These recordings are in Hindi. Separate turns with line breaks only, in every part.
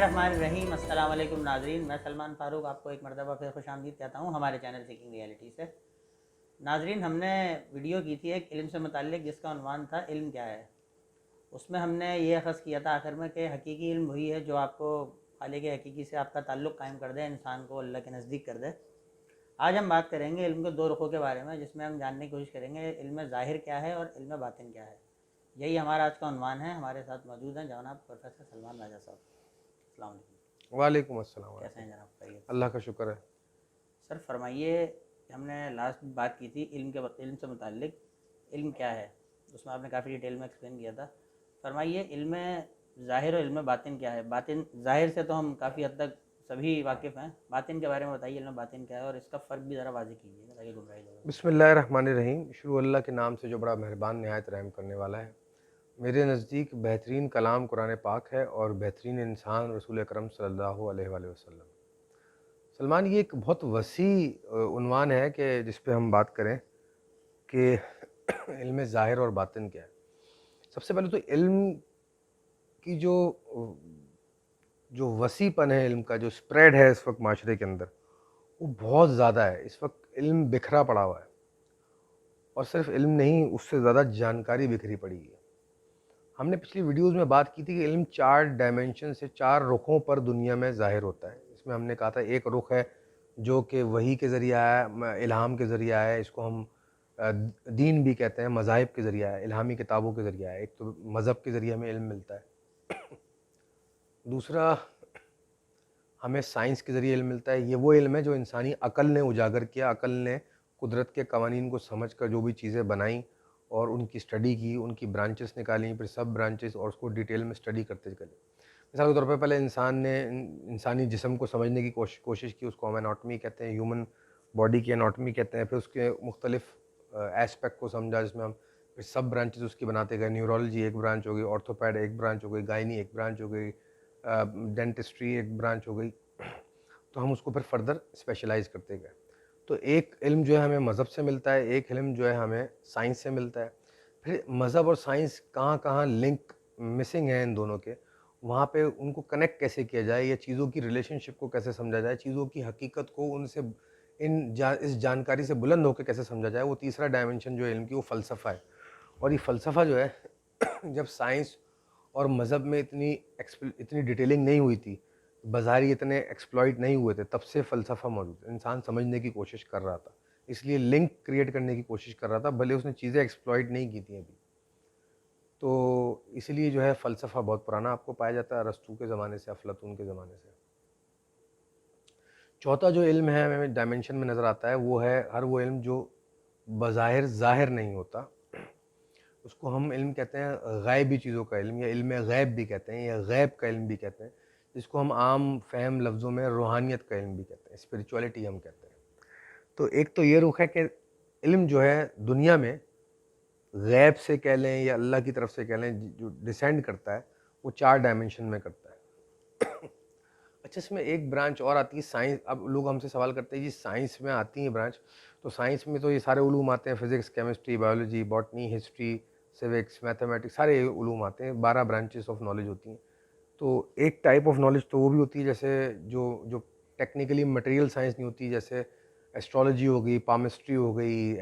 बिस्मिल्लाहिर्रहमानिर्रहीम। अस्सलाम वालेकुम नाज़रीन, मैं सलमान फ़ारूक आपको एक मरतबा फिर खुशामदीद कहता हूँ हमारे चैनल सीकिंग रियलिटी से। नाज़रीन, हमने वीडियो की थी एक इल्म से मुताल्लिक़ जिसका उन्वान था इल्म क्या है। उसमें हमने ये अख़ज़ किया था आखिर में कि हकीकी इल्म वही है जो आपको खालिक हकीकी से आपका ताल्लुक़ कायम कर दे, इंसान को अल्लाह के नज़दीक कर दे। आज हम बात करेंगे इल्म के दो रुखों के बारे में, जिसमें हम जानने की कोशिश करेंगे इल्म ज़ाहिर क्या है और इल्म बातिन क्या है। यही हमारा आज का उन्वान है। हमारे साथ मौजूद हैं जनाब प्रोफेसर सलमान राजा साहब। अस्सलाम वालेकुम।
वालेकुम अस्सलाम।
कैसे हैं जनाब? खैरियत से?
अल्लाह का शुक्र है।
सर फरमाइए, हमने लास्ट बात की थी इल्म से मुताल्लिक इल्म क्या है, उसमें आपने काफ़ी डिटेल में एक्सप्लेन किया था। फरमाइए इल्म ज़ाहिर और इल्म बातिन क्या है। बातिन ज़ाहिर से तो हम काफ़ी हद तक सभी वाकिफ़ हैं, बातिन के बारे में बताइए इल्म बातिन क्या है और इसका फ़र्क भी ज़रा वाज़ेह कीजिएगा ताकि गुमराही लोगों को।
बिस्मिल्लाहिर्रहमानिर्रहीम। शुरू अल्लाह के नाम से जो बड़ा मेहरबान नहायत रहम करने वाला है। मेरे नज़दीक बेहतरीन कलाम कुरान पाक है और बेहतरीन इंसान रसूल अकरम सल्लल्लाहु अलैहि वसल्लम। सलमान, ये एक बहुत वसी उन्वान है कि जिस पे हम बात करें कि इल्म ज़ाहिर और बातिन क्या है। सबसे पहले तो इल्म की जो वसीपन है, इल्म का जो स्प्रेड है इस वक्त माशरे के अंदर, वो बहुत ज़्यादा है। इस वक्त इल्म बिखरा पड़ा हुआ है और सिर्फ इल्म नहीं, उससे ज़्यादा जानकारी बिखरी पड़ी है। हमने पिछली वीडियोस में बात की थी कि इल्म 4 डायमेंशन से 4 रुखों पर दुनिया में ज़ाहिर होता है। इसमें हमने कहा था एक रुख है जो कि वही के ज़रिया है, इल्हाम के ज़रिया है। इसको हम दीन भी कहते हैं, मज़ाहिब के ज़रिया है, इल्हामी किताबों के ज़रिया है। एक तो मज़हब के ज़रिए हमें इल्म मिलता है। दूसरा, हमें साइंस के ज़रिए इल्म मिलता है। ये वो इल्म है जो इंसानी अक़ल ने उजागर किया, अक़ल ने कुदरत के कवानीन को समझ कर जो भी चीज़ें बनाई और उनकी स्टडी की, उनकी ब्रांचेस निकाली, फिर सब ब्रांचेस और उसको डिटेल में स्टडी करते गए। मिसाल के तौर पे पहले इंसान ने इंसानी जिस्म को समझने की कोशिश की, उसको हम एनाटॉमी कहते हैं, ह्यूमन बॉडी की एनाटॉमी कहते हैं। फिर उसके मुख्तलिफ एस्पेक्ट को समझा, जिसमें हम फिर सब ब्रांचेस उसकी बनाते गए। न्यूरोलॉजी एक ब्रांच हो गई, ऑर्थोपैड एक ब्रांच हो गई, गायनी एक ब्रांच हो गई, डेंटिस्ट्री एक ब्रांच हो गई। तो हम उसको फिर फर्दर स्पेशलाइज करते गए। तो एक इल्म जो है हमें मज़हब से मिलता है, एक इल्म जो है हमें साइंस से मिलता है। फिर मज़हब और साइंस कहाँ कहाँ लिंक मिसिंग है इन दोनों के, वहाँ पे उनको कनेक्ट कैसे किया जाए, या चीज़ों की रिलेशनशिप को कैसे समझा जाए, चीज़ों की हकीकत को उनसे इस जानकारी से बुलंद होकर कैसे समझा जाए, वो तीसरा डायमेंशन जो है इल्म की, वो फ़लसफ़ा है। और ये फ़लसफ़ा जो है जब साइंस और मज़हब में इतनी डिटेलिंग नहीं हुई थी, बाज़ारी इतने एक्सप्लॉइट नहीं हुए थे, तब से फ़लसफ़ा मौजूद है। इंसान समझने की कोशिश कर रहा था, इसलिए लिंक क्रिएट करने की कोशिश कर रहा था, भले उसने चीज़ें एक्सप्लॉइट नहीं की थी अभी। तो इसलिए जो है फ़लसफ़ा बहुत पुराना आपको पाया जाता है, अरस्तू के ज़माने से, अफ़लातून के ज़माने से। चौथा जो इल्म है हमें डायमेंशन में नज़र आता है, वो है हर वो इल्म जो बज़ाहिर ज़ाहिर नहीं होता। उसको हम इल्म कहते हैं ग़ैबी चीज़ों का इल्म, या इल्म ग़ैब भी कहते हैं, या ग़ैब का इल्म भी कहते हैं, जिसको हम आम फ़हम लफ्ज़ों में रूहानियत का इल्म भी कहते हैं, स्पिरिचुअलिटी हम कहते हैं। तो एक तो ये रुख है कि इल्म जो है दुनिया में ग़ैब से कह लें या अल्लाह की तरफ से कह लें, जो डिसेंड करता है, वो 4 डायमेंशन में करता है। अच्छा, इसमें एक ब्रांच और आती है साइंस। अब लोग हमसे सवाल करते हैं जी साइंस में आती है ब्रांच, तो साइंस में तो ये सारे उलूम आते हैं, physics, chemistry, biology, botany, history, civics, mathematics, सारे उलूम आते हैं, 12 ब्रांचेस ऑफ नॉलेज होती हैं। तो एक टाइप ऑफ नॉलेज तो वो भी होती है जैसे जो जो टेक्निकली मटेरियल साइंस नहीं होती, जैसे एस्ट्रोलॉजी हो गई, पामिस्ट्री हो गई,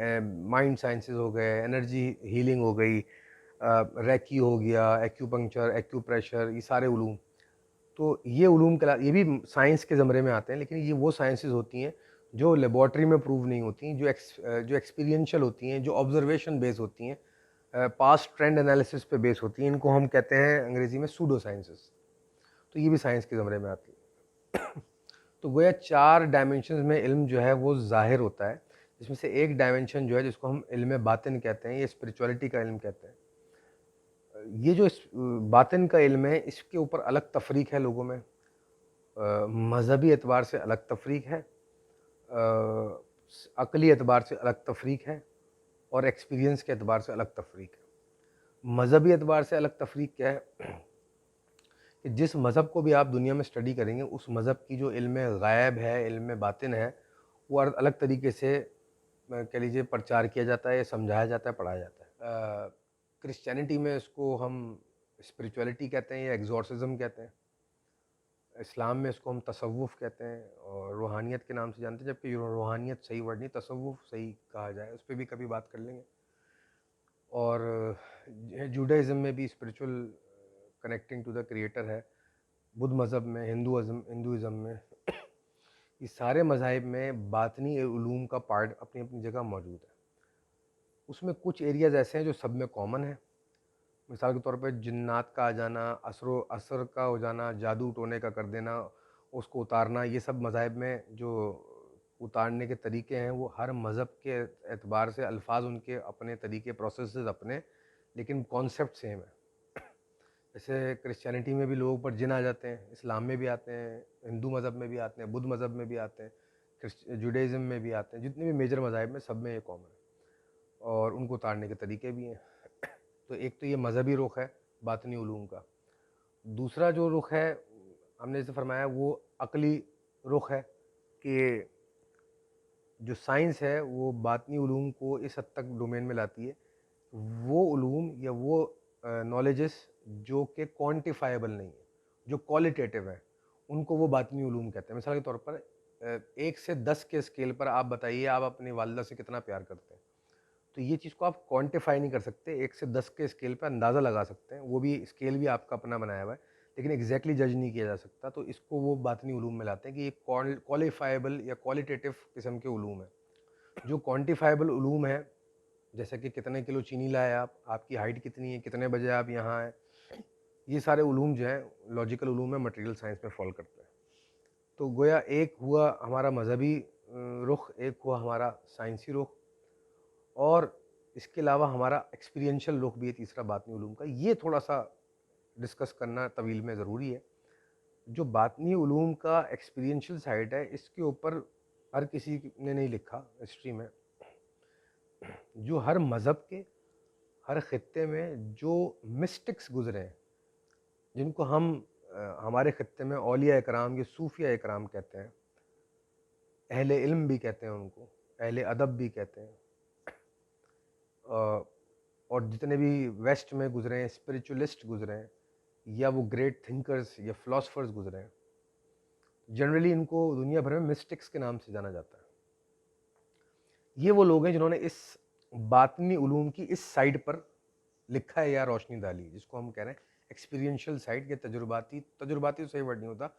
माइंड साइंसेज हो गए, एनर्जी हीलिंग हो गई, रेकी हो गया, एक्यूपंक्चर, एक्यूप्रेशर, ये सारे उलूम। तो ये उलूम ये भी साइंस के ज़मरे में आते हैं, लेकिन ये वो साइंसेस होती हैं जो लेबॉर्ट्री में प्रूव नहीं होती, जो एक्सपीरियंशियल होती हैं, जो ऑब्जर्वेशन बेस होती हैं, पास्ट ट्रेंड एनालिसिस पे बेस होती हैं। इनको हम कहते हैं अंग्रेज़ी में सूडो साइंसेस। तो ये भी साइंस के ज़मरे में आती है। तो गोया 4 डायमेंशंस में इल्म जो है वो ज़ाहिर होता है, जिसमें से एक डायमेंशन जो है जिसको हम इल्म बातिन कहते हैं, ये स्पिरिचुअलिटी का इल्म कहते हैं। ये जो बातिन का इल्म है, इसके ऊपर अलग तफरीक है लोगों में। मज़हबी एतबार से अलग तफरीक है, अक़ली एतबार से अलग तफरीक है, और एक्सपीरियंस के एतबार से अलग तफरीक है। मज़हबी एतबार से अलग तफरीक क्या है कि जिस मज़हब को भी आप दुनिया में स्टडी करेंगे, उस मज़हब की जो इल्म ग़ैब है, इल्म बातिन है, वो अलग तरीके से कह लीजिए प्रचार किया जाता है, समझाया जाता है, पढ़ाया जाता है। क्रिश्चियनिटी में इसको हम स्पिरिचुअलिटी कहते हैं या एग्जॉर्सिज्म कहते हैं। इस्लाम में इसको हम तसव्वुफ़ कहते हैं और रूहानियत के नाम से जानते हैं, जबकि रूहानियत सही वर्ड नहीं, तसव्वुफ़ सही कहा जाए, उस पर भी कभी बात कर लेंगे। और जूडाइज़म में भी spiritual connecting to the creator है, बुद्ध मज़हब में, हिंदुइज़म में, ये सारे मज़ाहिब में बातनी उलूम का पार्ट अपनी अपनी जगह मौजूद है। उसमें कुछ एरियाज़ ऐसे हैं जो सब में कॉमन है। मिसाल के तौर पे जिन्नात का आ जाना, असर का हो जाना, जादू टोने का कर देना, उसको उतारना, ये सब मज़ाहिब में जो उतारने के तरीके हैं वो हर मज़हब के एतबार से अल्फाज उनके अपने तरीके, प्रोसेसेस अपने, लेकिन कॉन्सेप्ट सेम है। जैसे क्रिश्चियनिटी में भी लोगों पर जिन आ जाते हैं, इस्लाम में भी आते हैं, हिंदू मज़हब में भी आते हैं, बुद्ध मज़हब में भी आते हैं, जुडाइज़म में भी आते हैं, जितने भी मेजर मज़ाहिब में सब में ये कॉमन है और उनको उतारने के तरीके भी हैं। तो एक तो ये मज़हबी रुख है बातनी उलूम का। दूसरा जो रुख है, हमने जैसे फरमाया, वो अक़ली रुख है कि जो साइंस है वो बातनी उलूम को इस हद तक डोमेन में लाती है, वो उलूम या वो नॉलेजेस जो कि क्वांटिफाइबल नहीं है, जो क्वालिटेटिव है, उनको वो बातनी उलूम कहते हैं। मिसाल के तौर पर 1 से 10 के स्केल पर आप बताइए आप अपनी वालिदा से कितना प्यार करते हैं, तो ये चीज़ को आप क्वांटिफाई नहीं कर सकते। 1 से 10 के स्केल पर अंदाज़ा लगा सकते हैं, वो भी स्केल भी आपका अपना बनाया हुआ है, लेकिन एग्जैक्टली जज नहीं किया जा सकता। तो इसको वो बातनी उलूम में लाते हैं कि ये क्वालिफाइबल या क्वालिटेटिव किस्म के उलूम है। जो क्वांटिफाइबल उलूम है, जैसे कि कितने किलो चीनी लाए आप, आपकी हाइट कितनी है, कितने बजे आप यहाँ आए, ये सारे उलूम जो हैं लॉजिकल उलूम में, मटेरियल साइंस में फॉल करते हैं। तो गोया एक हुआ हमारा मजहबी रुख, एक हुआ हमारा साइंसी रुख, और इसके अलावा हमारा एक्सपीरियंशियल रुख भी है तीसरा बातनी उलूम का। ये थोड़ा सा डिस्कस करना तवील में ज़रूरी है। जो बातनी उलूम का एक्सपीरियंशियल साइड है, इसके ऊपर हर किसी ने नहीं लिखा हिस्ट्री में। जो हर मज़हब के, हर ख़ित्ते में जो मिस्टिक्स गुज़रे हैं, जिनको हम हमारे ख़ित्ते में औलिया इकराम या सूफिया इकराम कहते हैं, अहले इल्म भी कहते हैं उनको, अहले अदब भी कहते हैं, और जितने भी वेस्ट में गुज़रे हैं, स्पिरिचुअलिस्ट गुज़रे हैं, या वो ग्रेट थिंकर्स या फ़िलासफ़र्स गुज़रे हैं, जनरली इनको दुनिया भर में मिस्टिक्स के नाम से जाना जाता है। ये वो लोग हैं जिन्होंने इस बातनी उलूम की इस साइड पर लिखा है या रोशनी डाली, जिसको हम कह रहे हैं एक्सपीरियंशियल साइड या तजुर्बाती तो सही वर्ड नहीं होता,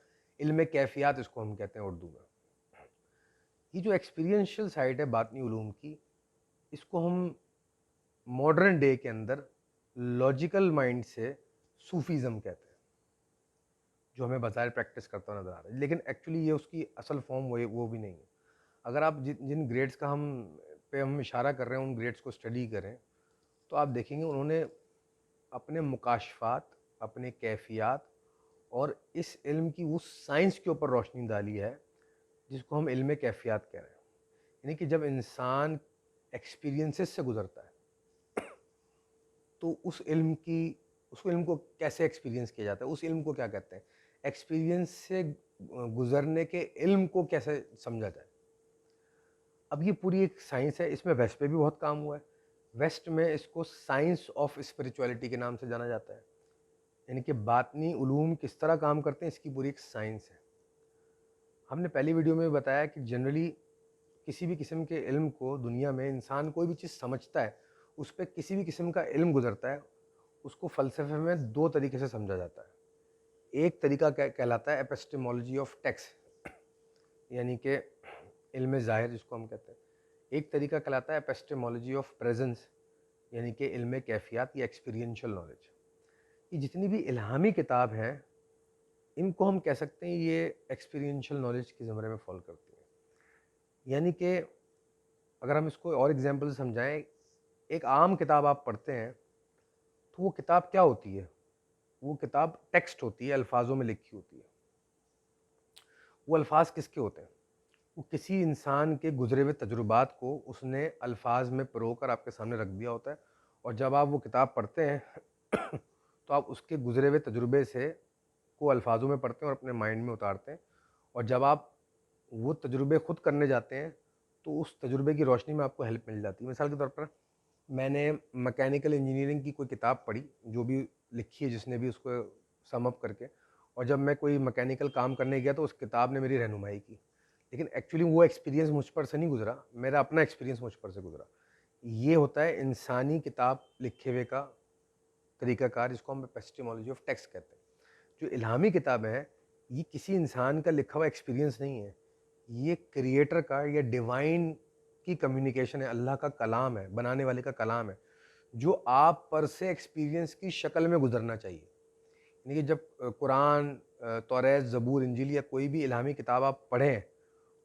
इल्म कैफियत इसको हम कहते हैं उर्दू में। ये जो एक्सपीरियंशियल साइड है बातनी उलूम की, इसको हम मॉडर्न डे के अंदर लॉजिकल माइंड से सूफीज़म कहते हैं, जो हमें बाज़ाहिर प्रैक्टिस करता हुआ नज़र आ रहा है, लेकिन एक्चुअली ये उसकी असल फॉर्म वो भी नहीं है। अगर आप जिन ग्रेड्स का हम इशारा कर रहे हैं, उन ग्रेड्स को स्टडी करें, तो आप देखेंगे उन्होंने अपने मुकाशफात, अपने कैफियत और इस इल्म की उस साइंस के ऊपर रोशनी डाली है जिसको हम इल्म कैफियत कह रहे हैं। यानी कि जब इंसान एक्सपीरियंसेस से गुज़रता है, तो उस इल्म को कैसे एक्सपीरियंस किया जाता है, उस इल्म को क्या कहते हैं, एक्सपीरियंस से गुज़रने के इल्म को कैसे समझा जाए। अब ये पूरी एक साइंस है, इसमें वेस्ट पे भी बहुत काम हुआ है। वेस्ट में इसको साइंस ऑफ स्पिरिचुअलिटी के नाम से जाना जाता है, यानी कि बातनी उलूम किस तरह काम करते हैं, इसकी पूरी एक साइंस है। हमने पहली वीडियो में बताया कि जनरली किसी भी किस्म के इल्म को दुनिया में इंसान कोई भी चीज़ समझता है, उस पर किसी भी किस्म का इल्म गुजरता है, उसको फ़लसफ़े में 2 तरीके से समझा जाता है। एक तरीका कहलाता है एपिस्टेमोलॉजी ऑफ टेक्स्ट, यानी कि इल्म ज़ाहिर जिसको हम कहते हैं। एक तरीका कहलाता है एपिस्टेमोलॉजी ऑफ प्रेजेंस, यानी कि इल्म कैफियत या एक्सपीरियंशियल नॉलेज। ये जितनी भी इल्हामी किताब हैं, इनको हम कह सकते हैं ये एक्सपीरियंशियल नॉलेज के ज़मरे में फॉल करती हैं। यानी कि अगर हम इसको और एग्जांपल से समझाएं, एक आम किताब आप पढ़ते हैं तो वो किताब क्या होती है, वो किताब टेक्स्ट होती है, अल्फाजों में लिखी होती है। वो अल्फाज किसके होते हैं, वो किसी इंसान के गुजरे हुए तजुर्बात को उसने अल्फाज में परो कर आपके सामने रख दिया होता है, और जब आप वो किताब पढ़ते हैं तो आप उसके गुजरे हुए तजुर्बे से को अल्फाजों में पढ़ते हैं और अपने माइंड में उतारते हैं, और जब आप वो तजुर्बे खुद करने जाते हैं तो उस तजुर्बे की रोशनी में आपको हेल्प मिल जाती है। मिसाल के तौर पर मैंने मैकेनिकल इंजीनियरिंग की कोई किताब पढ़ी, जो भी लिखी है जिसने भी उसको सम अप करके, और जब मैं कोई मैकेनिकल काम करने गया तो उस किताब ने मेरी रहनुमाई की, लेकिन एक्चुअली वो एक्सपीरियंस मुझ पर से नहीं गुजरा, मेरा अपना एक्सपीरियंस मुझ पर से गुजरा। ये होता है इंसानी किताब लिखे हुए का तरीक़ाकार, जिसको हम एपिस्टेमोलॉजी ऑफ टेक्स्ट कहते हैं। जो इल्हामी किताबें हैं, ये किसी इंसान का लिखा हुआ एक्सपीरियंस नहीं है, ये क्रिएटर का या डिवाइन की कम्युनिकेशन है, अल्लाह का कलाम है, बनाने वाले का कलाम है, जो आप पर से एक्सपीरियंस की शक्ल में गुजरना चाहिए। यानी कि जब कुरान, तौरात, ज़बूर, इंजील या कोई भी इल्हामी किताब आप पढ़ें,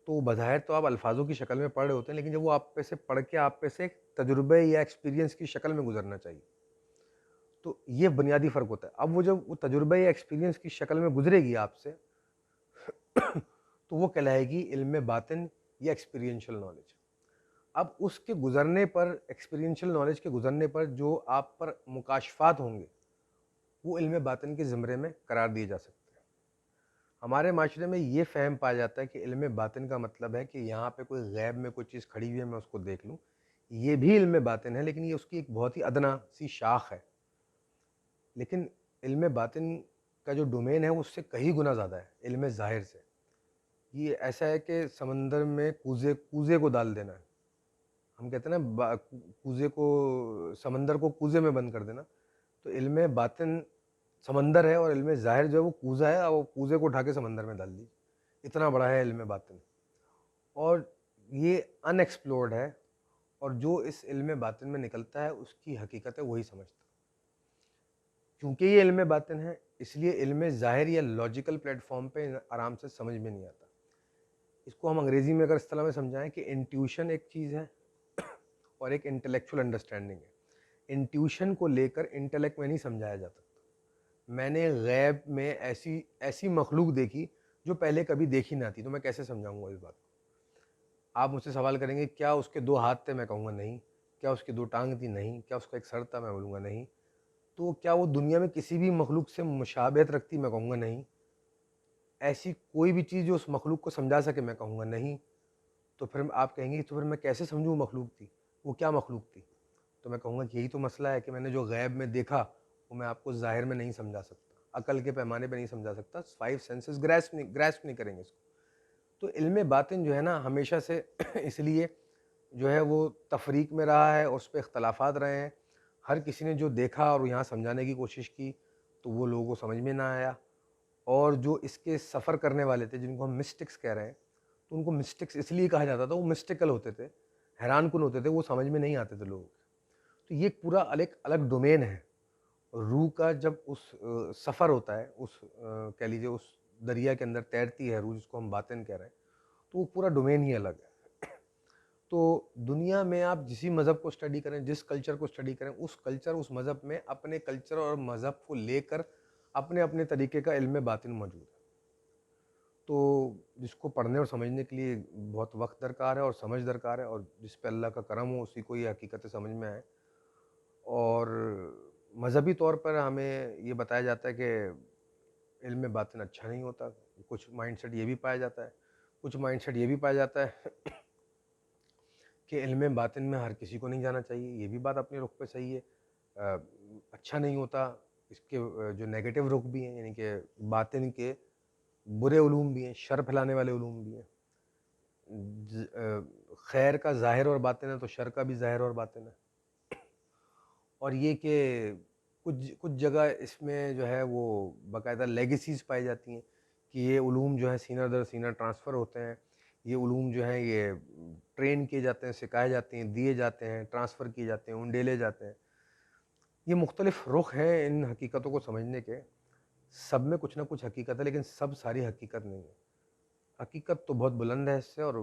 तो बज़ाहिर तो आप अल्फाज़ों की शक्ल में पढ़ रहे होते हैं, लेकिन जब वो आप पे से पढ़ के आप पे से एक तजुर्बे या एक्सपीरियंस की शक्ल में गुजरना चाहिए। तो ये बुनियादी फ़र्क होता है। अब वो जब वो तजुर्बे या एक्सपीरियंस की शक्ल में गुजरेगी आपसे तो वो कहलाएगी इल्म बातिन या एक्सपीरियंशियल नॉलेज। अब उसके गुजरने पर, एक्सपीरियंशियल नॉलेज के गुजरने पर जो आप पर मुकाशफात होंगे, वो इल्म बातिन के ज़मरे में करार दिए जा सकते हैं। हमारे माशरे में ये फ़हम पाया जाता है कि इल्म बातिन का मतलब है कि यहाँ पे कोई गैब में कोई चीज़ खड़ी हुई है, मैं उसको देख लूँ। ये भी इल्म बातिन है, लेकिन ये उसकी एक बहुत ही अदना सी शाख है। लेकिन इल्म बातिन का जो डोमेन है, वो उससे कहीं गुना ज़्यादा है इल्म ज़ाहिर से। ये ऐसा है कि समंदर में कूज़े को डाल देना है। हम कहते हैं ना, कूज़े को, समंदर को कूज़े में बंद कर देना। तो इल्म बातिन समंदर है और इल्म ज़ाहिर जो है वो कूज़ा है, और वो कूज़े को उठा के समंदर में डाल दी। इतना बड़ा है इल्म बातिन, और ये अनएक्सप्लोर्ड है, और जो इस इल्म बातिन में निकलता है उसकी हकीकत है वही समझता। क्योंकि ये इल्म बातिन है, इसलिए इल्म ज़ाहिर या लॉजिकल प्लेटफॉर्म पे आराम से समझ में नहीं आता। इसको हम अंग्रेज़ी में अगर इस्तेलाह में समझाएं कि इंट्यूशन एक चीज़ है और एक इंटेलेक्चुअल अंडरस्टैंडिंग है। इंट्यूशन को लेकर इंटेलेक्ट में नहीं समझाया जा सकता। मैंने गैब में ऐसी ऐसी मखलूक देखी जो पहले कभी देखी ना थी, तो मैं कैसे समझाऊंगा इस बात को? आप मुझसे सवाल करेंगे, क्या उसके 2 हाथ थे? मैं कहूँगा नहीं। क्या उसकी 2 टांग थी? नहीं। क्या उसका एक सर था? मैं बोलूँगा नहीं। तो क्या वो दुनिया में किसी भी मखलूक से मुशाबहत रखती? मैं कहूँगा नहीं। ऐसी कोई भी चीज़ जो उस मखलूक को समझा सके? मैं कहूँगा नहीं। तो फिर आप कहेंगे, तो फिर मैं कैसे समझूँ मखलूक थी? वो क्या मखलूक थी? तो मैं कहूँगा कि यही तो मसला है कि मैंने जो गैब में देखा, वो मैं आपको ज़ाहिर में नहीं समझा सकता, अकल के पैमाने पे नहीं समझा सकता। 5 सेंसेस ग्रैस्प नहीं करेंगे इसको। तो इल्म बातिन जो है ना, हमेशा से इसलिए जो है वो तफरीक में रहा है और उस पे इख्तलाफात रहे हैं। हर किसी ने जो देखा और यहाँ समझाने की कोशिश की, तो वो लोगों को समझ में ना आया, और जो इसके सफ़र करने वाले थे, जिनको हम मिस्टिक्स कह रहे हैं, तो उनको मिस्टिक्स इसलिए कहा जाता था, वो मिस्टिकल होते थे, हैरानकुन होते थे, वो समझ में नहीं आते थे लोगों के। तो ये पूरा एक अलग डोमेन है। रूह का जब उस सफ़र होता है, उस कह लीजिए उस दरिया के अंदर तैरती है रूह, जिसको हम बातिन कह रहे हैं, तो वो पूरा डोमेन ही अलग है। तो दुनिया में आप जिस मज़हब को स्टडी करें, जिस कल्चर को स्टडी करें, उस कल्चर, उस मज़हब में अपने कल्चर और मज़हब को लेकर अपने अपने तरीके का इल्म बातिन मौजूद है। तो जिसको पढ़ने और समझने के लिए बहुत वक्त दरकार है और समझ दरकार है, और जिस पे अल्लाह का करम हो उसी को ये हकीकतें समझ में आए। और मज़हबी तौर पर हमें ये बताया जाता है कि इल्म बातिन अच्छा नहीं होता। कुछ माइंडसेट ये भी पाया जाता है, कुछ माइंडसेट ये भी पाया जाता है कि इल्म बातिन में हर किसी को नहीं जाना चाहिए। ये भी बात अपने रुख पे सही है। अच्छा नहीं होता। इसके जो नेगेटिव रुख भी हैं, यानी कि बातिन के बुरे उलूम भी हैं, शर फैलाने वाले उलूम भी हैं। खैर का ज़ाहिर और बातिन है, तो शर का भी ज़ाहिर और बातिन है। और ये कि कुछ कुछ जगह इसमें जो है वो बाकायदा लेगेसीज़ पाई जाती हैं कि ये उलूम जो है सीना दर सीना ट्रांसफ़र होते हैं। ये उलूम जो हैं ये ट्रेन किए जाते हैं, सिखाए जाते हैं, दिए जाते हैं, ट्रांसफ़र किए जाते हैं, उंडेले जाते हैं। ये मुख्तलिफ़ रुख हैं इन हकीकतों को समझने के। सब में कुछ ना कुछ हकीकत है, लेकिन सब सारी हकीकत नहीं है। हकीकत तो बहुत बुलंद है इससे, और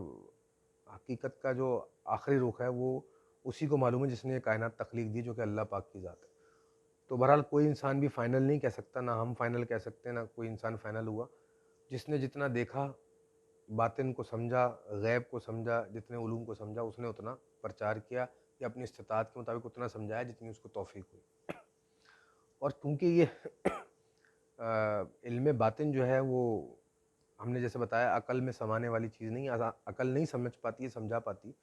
हकीकत का जो आखिरी रुख है वो उसी को मालूम है जिसने ये कायनात तख्लीक दी, जो कि अल्लाह पाक की ज़ात है। तो बहरहाल कोई इंसान भी फ़ाइनल नहीं कह सकता, ना हम फ़ाइनल कह सकते हैं, ना कोई इंसान फ़ाइनल हुआ। जिसने जितना देखा, बातिन को समझा, गैब को समझा, जितने उलूम को समझा, उसने उतना प्रचार किया या अपनी इस्तिताअत के मुताबिक उतना समझाया जितनी उसको तौफ़ीक हुई। और क्योंकि ये इल्म बातिन जो है वो हमने जैसे बताया अकल में समाने वाली चीज़ नहीं, अकल नहीं समझ पाती है, समझा पाती।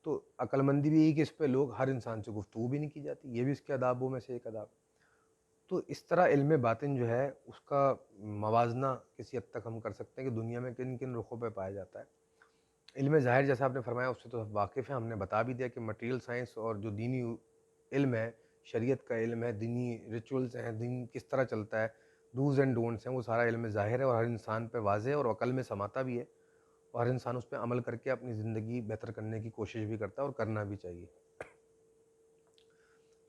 तो अक्लमंदी भी यही कि इस पे लोग, हर इंसान से गुफ्तगू भी नहीं की जाती। ये भी इसके अदाबों में से एक अदाब। तो इस तरह इल्म बातिन जो है उसका मवाजना किसी हद तक हम कर सकते हैं कि दुनिया में किन किन रुखों पे पाया जाता है। इल्म ज़ाहिर जैसा आपने फरमाया उससे तो वाकिफ़ है, हमने बता भी दिया कि मटेरियल साइंस और जो दीनी इल्म है, शरीयत का इल्म है, दीनी रिचुअल्स हैं, दीन किस तरह चलता है, डूज़ एंड डोंट्स हैं, वो सारा इल्म ज़ाहिर है और हर इंसान पे वाज़ेह है और अक़ल में समाता भी है और हर इंसान उस पे अमल करके अपनी ज़िंदगी बेहतर करने की कोशिश भी करता है और करना भी चाहिए।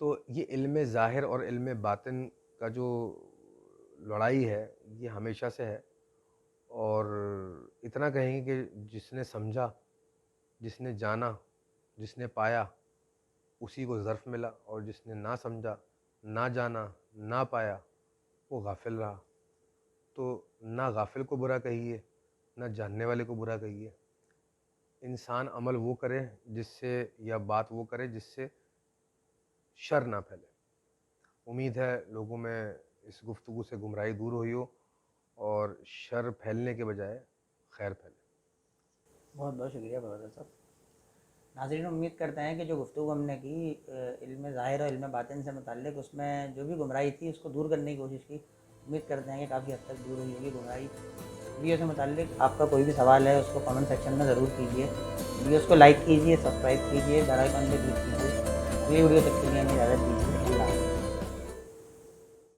तो ये इल्म ज़ाहिर और इल्म बातिन का जो लड़ाई है, ये हमेशा से है और इतना कहेंगे कि जिसने समझा, जिसने जाना, जिसने पाया, उसी को ज़र्फ़ मिला और जिसने ना समझा, ना जाना, ना पाया, वो गाफ़िल रहा। तो ना गाफ़िल को बुरा कहिए, ना जानने वाले को बुरा कहिए। इंसान अमल वो करे जिससे या बात वो करे जिससे शर ना फैले। उम्मीद है लोगों में इस गुफ्तगू से गुमराही दूर हुई हो और शर फैलने के बजाय खैर फैले।
बहुत बहुत शुक्रिया प्रोफेसर साहब। नाज़रीन, उम्मीद करते हैं कि जो गुफ्तगू हमने की इल्म ज़ाहिर और इल्म बातिन से मुताल्लिक़, उसमें जो भी गुमराही थी उसको दूर करने की कोशिश की। उम्मीद करते हैं कि काफ़ी हद तक दूर हुई होगी गुमराही। वीडियो से मुताल्लिक़ आपका कोई भी सवाल है उसको कमेंट सेक्शन में ज़रूर कीजिए। वीडियोज़ को लाइक कीजिए, सब्सक्राइब कीजिए, बेल आइकन पे क्लिक कीजिए। अगली वीडियो तक के लिए हमें इजाज़त दीजिए।